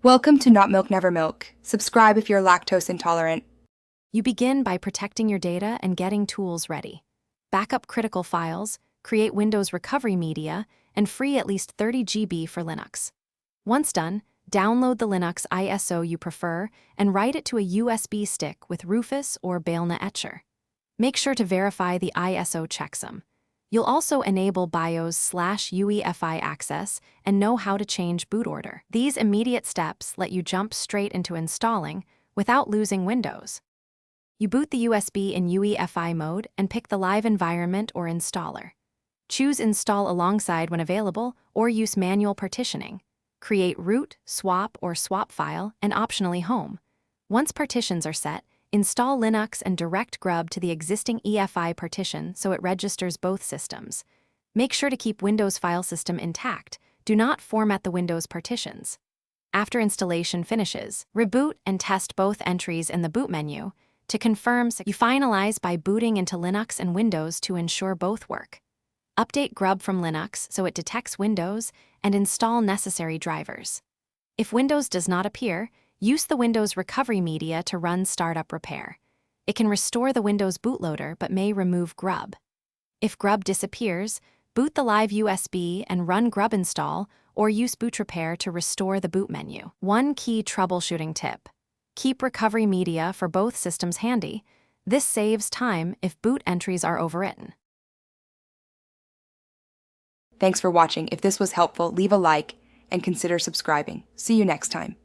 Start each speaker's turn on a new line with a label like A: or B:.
A: Welcome to Not Milk Never Milk. Subscribe if you're lactose intolerant.
B: You begin by protecting your data and getting tools ready. Backup critical files, create Windows recovery media, and free at least 30 GB for Linux. Once done, download the Linux ISO you prefer and write it to a USB stick with Rufus or Baelna Etcher. Make sure to verify the ISO checksum. You'll also enable BIOS/UEFI access and know how to change boot order. These immediate steps let you jump straight into installing without losing Windows. You boot the USB in UEFI mode and pick the live environment or installer. Choose Install alongside when available or use manual partitioning. Create root, swap, or swap file, and optionally home. Once partitions are set, install Linux and direct grub to the existing EFI partition so it registers both systems. Make sure to keep Windows file system intact. Do not format the Windows partitions. After installation finishes, reboot and test both entries in the boot menu. To confirm, you finalize by booting into Linux and Windows to ensure both work. Update grub from Linux so it detects Windows and install necessary drivers. If Windows does not appear, use the Windows recovery media to run startup repair. It can restore the Windows bootloader but may remove grub. If grub disappears, boot the live USB and run grub install or use boot repair to restore the boot menu. One key troubleshooting tip: keep recovery media for both systems handy. This saves time if boot entries are overwritten.
A: Thanks for watching. If this was helpful, leave a like and consider subscribing. See you next time.